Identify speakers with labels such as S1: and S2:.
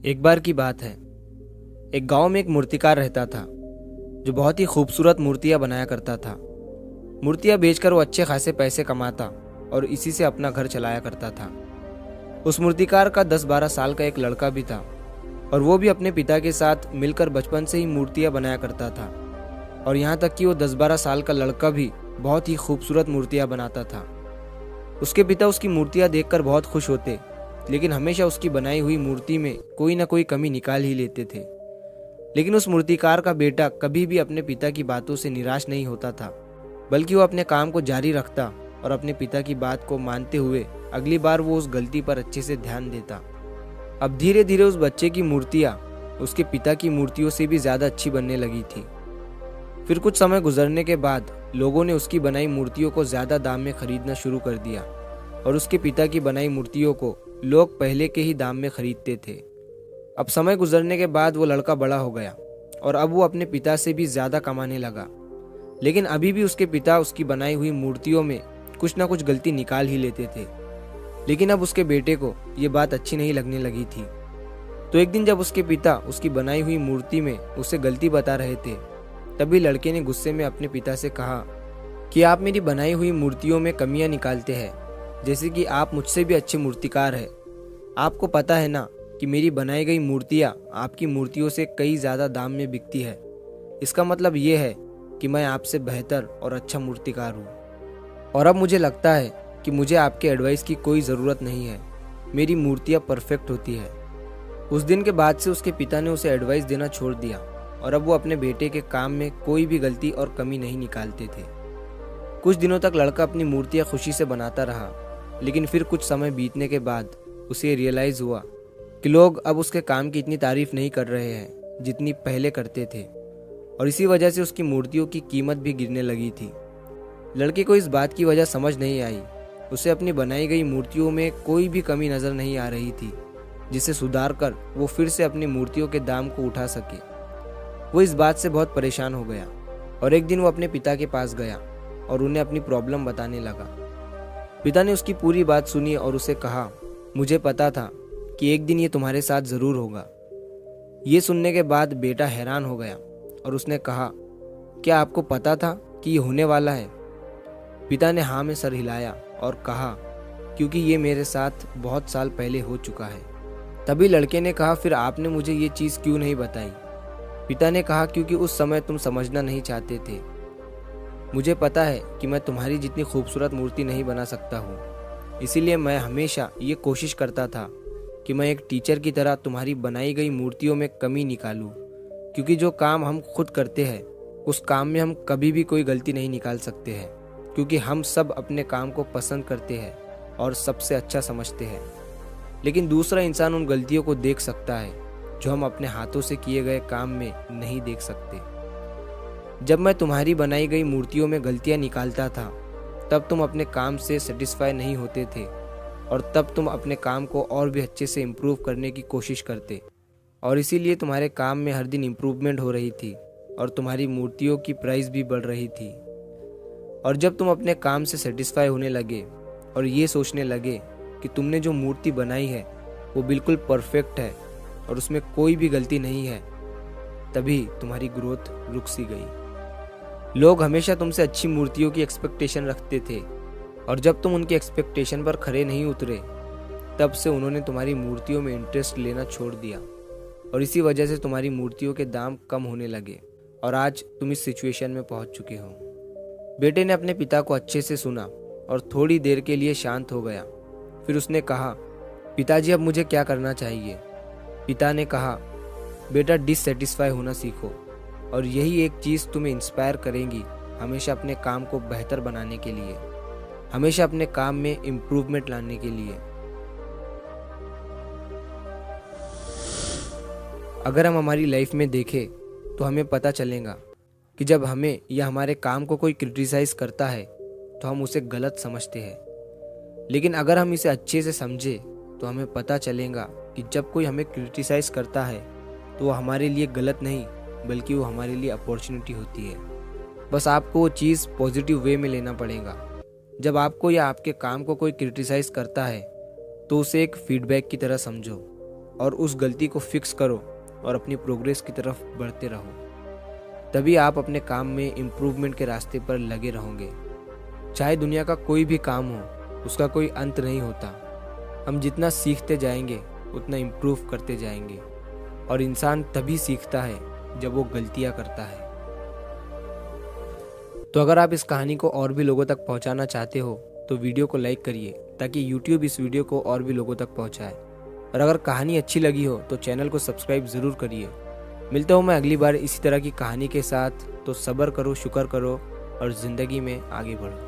S1: एक बार की बात है। एक गांव में एक मूर्तिकार रहता था जो बहुत ही खूबसूरत मूर्तियां बनाया करता था। मूर्तियां बेचकर वो अच्छे खासे पैसे कमाता और इसी से अपना घर चलाया करता था। उस मूर्तिकार का 10-12 साल का एक लड़का भी था और वो भी अपने पिता के साथ मिलकर बचपन से ही मूर्तियां बनाया करता था। और यहाँ तक कि वो 10-12 साल का लड़का भी बहुत ही खूबसूरत मूर्तियां बनाता था। उसके पिता उसकी मूर्तियां देखकर बहुत खुश होते, लेकिन हमेशा उसकी बनाई हुई मूर्ति में कोई ना कोई कमी निकाल ही लेते थे। लेकिन उस मूर्तिकार का बेटा कभी भी अपने पिता की बातों से निराश नहीं होता था, बल्कि वो अपने काम को जारी रखता और अपने पिता की बात को मानते हुए अगली बार वो उस गलती पर अच्छे से ध्यान देता। अब धीरे धीरे उस बच्चे की मूर्तियाँ उसके पिता की मूर्तियों से भी ज़्यादा अच्छी बनने लगी थी। फिर कुछ समय गुजरने के बाद लोगों ने उसकी बनाई मूर्तियों को ज़्यादा दाम में खरीदना शुरू कर दिया और उसके पिता की बनाई मूर्तियों को लोग पहले के ही दाम में खरीदते थे। अब समय गुजरने के बाद वो लड़का बड़ा हो गया और अब वो अपने पिता से भी ज़्यादा कमाने लगा, लेकिन अभी भी उसके पिता उसकी बनाई हुई मूर्तियों में कुछ ना कुछ गलती निकाल ही लेते थे। लेकिन अब उसके बेटे को ये बात अच्छी नहीं लगने लगी थी। तो एक दिन जब उसके पिता उसकी बनाई हुई मूर्ति में उसे गलती बता रहे थे, तभी लड़के ने गुस्से में अपने पिता से कहा कि आप मेरी बनाई हुई मूर्तियों में कमियां निकालते हैं, जैसे कि आप मुझसे भी अच्छे मूर्तिकार हैं। आपको पता है ना कि मेरी बनाई गई मूर्तियाँ आपकी मूर्तियों से कई ज़्यादा दाम में बिकती है। इसका मतलब ये है कि मैं आपसे बेहतर और अच्छा मूर्तिकार हूँ। और अब मुझे लगता है कि मुझे आपके एडवाइस की कोई ज़रूरत नहीं है, मेरी मूर्तियाँ परफेक्ट होती है। उस दिन के बाद से उसके पिता ने उसे एडवाइस देना छोड़ दिया और अब वो अपने बेटे के काम में कोई भी गलती और कमी नहीं निकालते थे। कुछ दिनों तक लड़का अपनी मूर्तियाँ खुशी से बनाता रहा, लेकिन फिर कुछ समय बीतने के बाद उसे रियलाइज़ हुआ कि लोग अब उसके काम की इतनी तारीफ नहीं कर रहे हैं जितनी पहले करते थे, और इसी वजह से उसकी मूर्तियों की कीमत भी गिरने लगी थी। लड़के को इस बात की वजह समझ नहीं आई। उसे अपनी बनाई गई मूर्तियों में कोई भी कमी नज़र नहीं आ रही थी जिसे सुधार कर वो फिर से अपनी मूर्तियों के दाम को उठा सके। वो इस बात से बहुत परेशान हो गया और एक दिन वो अपने पिता के पास गया और उन्हें अपनी प्रॉब्लम बताने लगा। पिता ने उसकी पूरी बात सुनी और उसे कहा, मुझे पता था कि एक दिन ये तुम्हारे साथ ज़रूर होगा। ये सुनने के बाद बेटा हैरान हो गया और उसने कहा, क्या आपको पता था कि ये होने वाला है? पिता ने हाँ में सर हिलाया और कहा, क्योंकि ये मेरे साथ बहुत साल पहले हो चुका है। तभी लड़के ने कहा, फिर आपने मुझे ये चीज़ क्यों नहीं बताई? पिता ने कहा, क्योंकि उस समय तुम समझना नहीं चाहते थे। मुझे पता है कि मैं तुम्हारी जितनी खूबसूरत मूर्ति नहीं बना सकता हूँ, इसीलिए मैं हमेशा ये कोशिश करता था कि मैं एक टीचर की तरह तुम्हारी बनाई गई मूर्तियों में कमी निकालूं, क्योंकि जो काम हम खुद करते हैं उस काम में हम कभी भी कोई गलती नहीं निकाल सकते हैं, क्योंकि हम सब अपने काम को पसंद करते हैं और सबसे अच्छा समझते हैं। लेकिन दूसरा इंसान उन गलतियों को देख सकता है जो हम अपने हाथों से किए गए काम में नहीं देख सकते। जब मैं तुम्हारी बनाई गई मूर्तियों में गलतियाँ निकालता था, तब तुम अपने काम से सेटिस्फाई नहीं होते थे और तब तुम अपने काम को और भी अच्छे से इम्प्रूव करने की कोशिश करते, और इसीलिए तुम्हारे काम में हर दिन इम्प्रूवमेंट हो रही थी और तुम्हारी मूर्तियों की प्राइस भी बढ़ रही थी। और जब तुम अपने काम से सेटिस्फाई होने लगे और ये सोचने लगे कि तुमने जो मूर्ति बनाई है वो बिल्कुल परफेक्ट है और उसमें कोई भी गलती नहीं है, तभी तुम्हारी ग्रोथ रुक सी गई। लोग हमेशा तुमसे अच्छी मूर्तियों की एक्सपेक्टेशन रखते थे और जब तुम उनकी एक्सपेक्टेशन पर खरे नहीं उतरे, तब से उन्होंने तुम्हारी मूर्तियों में इंटरेस्ट लेना छोड़ दिया और इसी वजह से तुम्हारी मूर्तियों के दाम कम होने लगे और आज तुम इस सिचुएशन में पहुंच चुके हो। बेटे ने अपने पिता को अच्छे से सुना और थोड़ी देर के लिए शांत हो गया। फिर उसने कहा, पिताजी अब मुझे क्या करना चाहिए? पिता ने कहा, बेटा डिससेटिस्फाई होना सीखो और यही एक चीज़ तुम्हें इंस्पायर करेगी हमेशा अपने काम को बेहतर बनाने के लिए, हमेशा अपने काम में इम्प्रूवमेंट लाने के लिए। अगर हम हमारी लाइफ में देखें तो हमें पता चलेगा कि जब हमें या हमारे काम को कोई क्रिटिसाइज़ करता है तो हम उसे गलत समझते हैं, लेकिन अगर हम इसे अच्छे से समझें तो हमें पता चलेगा कि जब कोई हमें क्रिटिसाइज़ करता है तो वो हमारे लिए गलत नहीं बल्कि वो हमारे लिए अपॉर्चुनिटी होती है। बस आपको वो चीज़ पॉजिटिव वे में लेना पड़ेगा। जब आपको या आपके काम को कोई क्रिटिसाइज़ करता है तो उसे एक फीडबैक की तरह समझो और उस गलती को फिक्स करो और अपनी प्रोग्रेस की तरफ बढ़ते रहो। तभी आप अपने काम में इम्प्रूवमेंट के रास्ते पर लगे रहोगे। चाहे दुनिया का कोई भी काम हो, उसका कोई अंत नहीं होता। हम जितना सीखते जाएंगे उतना इम्प्रूव करते जाएंगे, और इंसान तभी सीखता है जब वो गलतियाँ करता है। तो अगर आप इस कहानी को और भी लोगों तक पहुंचाना चाहते हो तो वीडियो को लाइक करिए, ताकि YouTube इस वीडियो को और भी लोगों तक पहुंचाए। और अगर कहानी अच्छी लगी हो तो चैनल को सब्सक्राइब ज़रूर करिए। मिलता हूँ मैं अगली बार इसी तरह की कहानी के साथ। तो सब्र करो, शुक्र करो और ज़िंदगी में आगे बढ़ो।